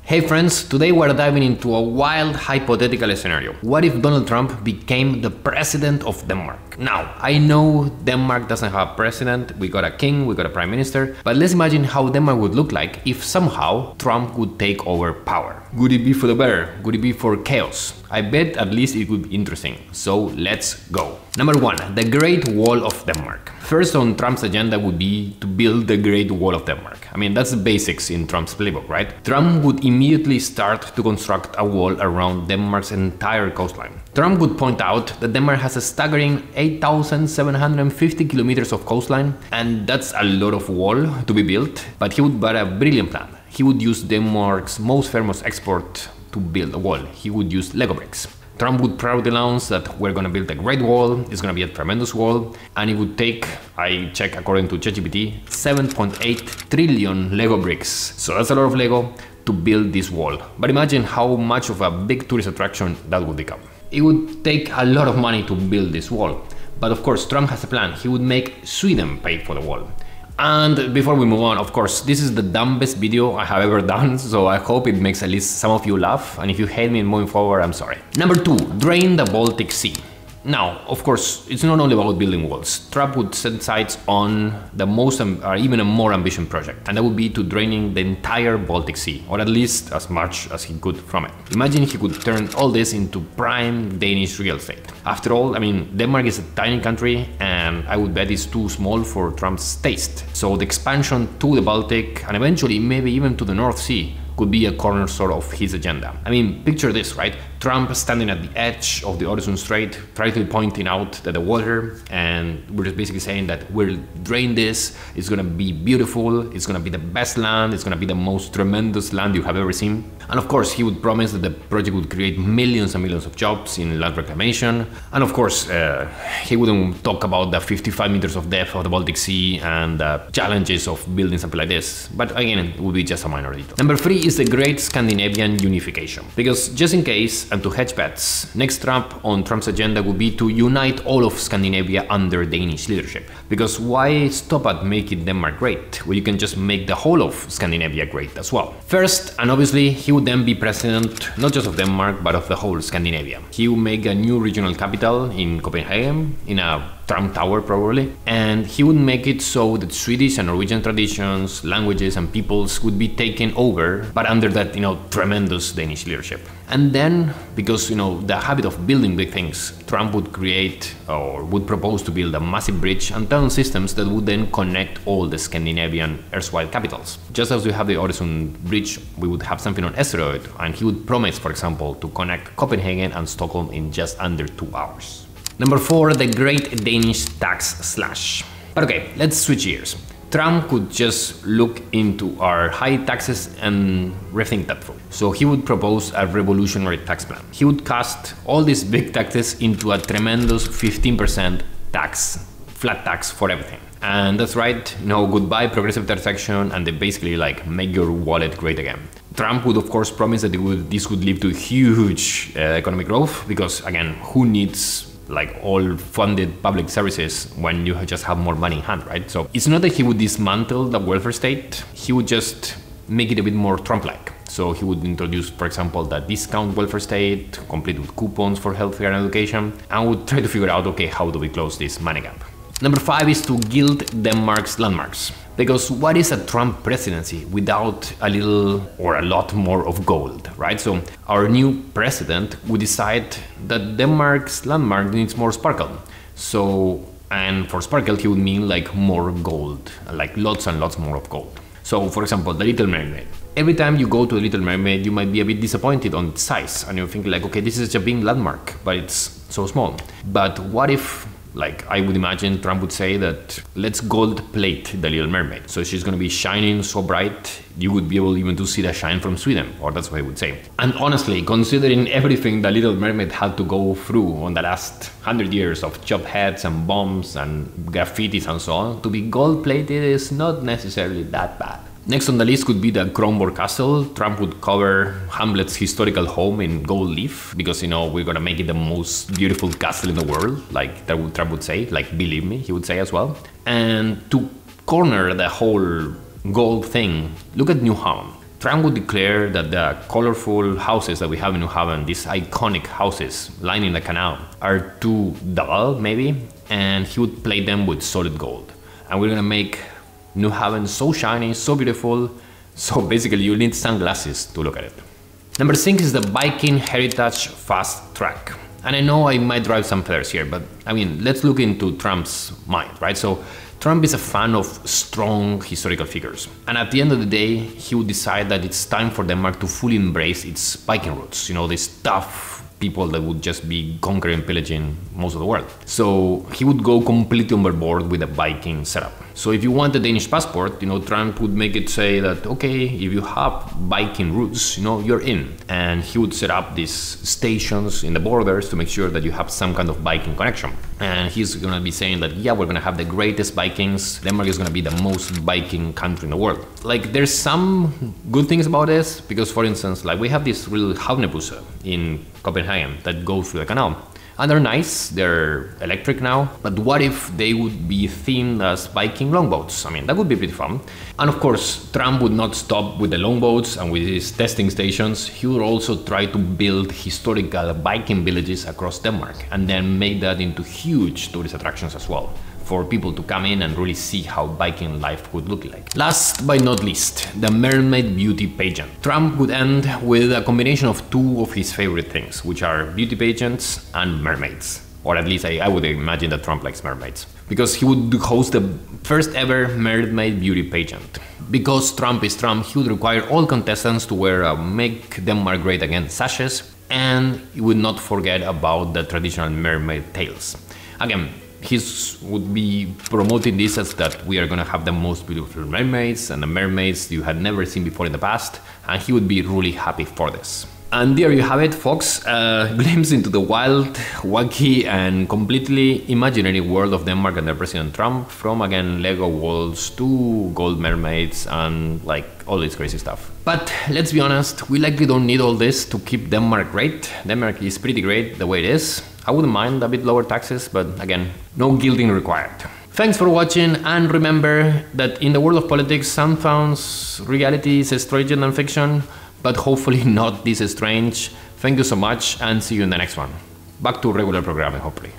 Hey friends, today we're diving into a wild hypothetical scenario. What if Donald Trump became the president of Denmark? Now, I know Denmark doesn't have a president, we got a king, we got a prime minister, but let's imagine how Denmark would look like if somehow Trump would take over power. Would it be for the better? Would it be for chaos? I bet at least it would be interesting. So let's go. Number 1, the Great Wall of Denmark. First on Trump's agenda would be to build the Great Wall of Denmark. I mean, that's the basics in Trump's playbook, right? Trump would immediately start to construct a wall around Denmark's entire coastline. Trump would point out that Denmark has a staggering 8,750 kilometers of coastline, and that's a lot of wall to be built, but he would buy a brilliant plan. He would use Denmark's most famous export to build a wall. He would use Lego bricks. Trump would proudly announce that we're gonna build a great wall, it's gonna be a tremendous wall, and it would take, I check according to ChatGPT, 7.8 trillion Lego bricks. So that's a lot of Lego to build this wall. But imagine how much of a big tourist attraction that would become. It would take a lot of money to build this wall. But of course, Trump has a plan. He would make Sweden pay for the wall. And before we move on, of course, this is the dumbest video I have ever done, so I hope it makes at least some of you laugh, and if you hate me moving forward, I'm sorry. Number 2, drain the Baltic Sea. Now, of course, it's not only about building walls. Trump would set sights on the most, or even a more ambitious project, and that would be to draining the entire Baltic Sea, or at least as much as he could from it. Imagine he could turn all this into prime Danish real estate. After all, I mean, Denmark is a tiny country, and I would bet it's too small for Trump's taste. So the expansion to the Baltic, and eventually maybe even to the North Sea, could be a cornerstone of his agenda. I mean, picture this, right? Trump standing at the edge of the Øresund Strait, trying pointing out that the water, and we're just basically saying that we'll drain this, it's gonna be beautiful, it's gonna be the best land, it's gonna be the most tremendous land you have ever seen. And of course, he would promise that the project would create millions and millions of jobs in land reclamation. And of course, he wouldn't talk about the 55 meters of depth of the Baltic Sea and the challenges of building something like this. But again, it would be just a minor detail. Number 3 is the great Scandinavian unification. Because just in case, and to hedge bets, next Trump on Trump's agenda would be to unite all of Scandinavia under Danish leadership. Because why stop at making Denmark great, when you can just make the whole of Scandinavia great as well? First, and obviously, he would then be president not just of Denmark, but of the whole Scandinavia. He would make a new regional capital in Copenhagen, in a Trump Tower probably, and he would make it so that Swedish and Norwegian traditions, languages and peoples would be taken over, but under that, tremendous Danish leadership. And then, because, the habit of building big things, Trump would create or would propose to build a massive bridge and tunnel systems that would then connect all the Scandinavian erstwhile capitals. Just as we have the Øresund Bridge, we would have something on Østerøy, and he would promise, for example, to connect Copenhagen and Stockholm in just under 2 hours. Number 4, the great Danish tax slash. But okay, let's switch gears. Trump could just look into our high taxes and rethink that through. So he would propose a revolutionary tax plan. He would cast all these big taxes into a tremendous 15% tax, flat tax for everything. And that's right, goodbye progressive taxation, and they basically make your wallet great again. Trump would of course promise that this would lead to huge economic growth, because again, who needs all funded public services when you just have more money in hand, right? So it's not that he would dismantle the welfare state, he would just make it a bit more Trump-like. So he would introduce, for example, the discount welfare state, complete with coupons for healthcare and education, and would try to figure out, okay, how do we close this money gap? Number 5 is to gild Denmark's landmarks. Because what is a Trump presidency without a little or a lot more of gold, right? So our new president would decide that Denmark's landmark needs more sparkle. So, and for sparkle, he would mean more gold, lots and lots more of gold. So for example, the Little Mermaid. Every time you go to the Little Mermaid, you might be a bit disappointed on its size, and you're thinking okay, this is a big landmark, but it's so small. But what if, I would imagine Trump would say that let's gold plate the Little Mermaid. So she's going to be shining so bright, you would be able even to see the shine from Sweden, or that's what he would say. And honestly, considering everything the Little Mermaid had to go through on the last 100 years of chopped heads and bombs and graffitis and so on, to be gold plated is not necessarily that bad. Next on the list could be the Kronborg Castle. Trump would cover Hamlet's historical home in gold leaf because, we're gonna make it the most beautiful castle in the world, Trump would say, believe me, he would say as well. And to corner the whole gold thing, look at New Holland. Trump would declare that the colorful houses that we have in New Haven, these iconic houses lining the canal, are too dull, maybe, and he would plate them with solid gold. And we're gonna make New Haven so shiny, so beautiful, so basically you need sunglasses to look at it. Number 6 is the Viking Heritage Fast Track. And I know I might drive some feathers here, but I mean, let's look into Trump's mind, right? So Trump is a fan of strong historical figures. And at the end of the day, he would decide that it's time for Denmark to fully embrace its Viking roots, you know, these tough people that would just be conquering and pillaging most of the world. So he would go completely overboard with a Viking setup. So if you want a Danish passport, you know, Trump would make it say that, okay, if you have Viking roots, you know, you're in. And he would set up these stations in the borders to make sure that you have some kind of Viking connection. And he's gonna be saying that, yeah, we're gonna have the greatest Vikings. Denmark is gonna be the most Viking country in the world. Like, there's some good things about this, because for instance, like we have this real havnebusse in Copenhagen that go through the canal. And they're nice, they're electric now, but what if they would be themed as Viking longboats? I mean, that would be pretty fun. And of course, Trump would not stop with the longboats and with his testing stations. He would also try to build historical Viking villages across Denmark and then make that into huge tourist attractions as well, for people to come in and really see how Viking life would look like. Last but not least, the mermaid beauty pageant. Trump would end with a combination of two of his favorite things, which are beauty pageants and mermaids. Or at least I would imagine that Trump likes mermaids. Because he would host the first ever mermaid beauty pageant. Because Trump is Trump, he would require all contestants to wear a Make Denmark Great Again sashes, and he would not forget about the traditional mermaid tails. Again, he would be promoting this as that we are going to have the most beautiful mermaids and the mermaids you had never seen before in the past, and he would be really happy for this. And there you have it, folks, a glimpse into the wild, wacky and completely imaginary world of Denmark under President Trump, from again Lego walls to gold mermaids and like all this crazy stuff. But let's be honest, we likely don't need all this to keep Denmark great. Denmark is pretty great the way it is. I wouldn't mind a bit lower taxes, but again, no gilding required. Thanks for watching, and remember that in the world of politics, sometimes reality is stranger than fiction, but hopefully not this strange. Thank you so much, and see you in the next one. Back to regular programming, hopefully.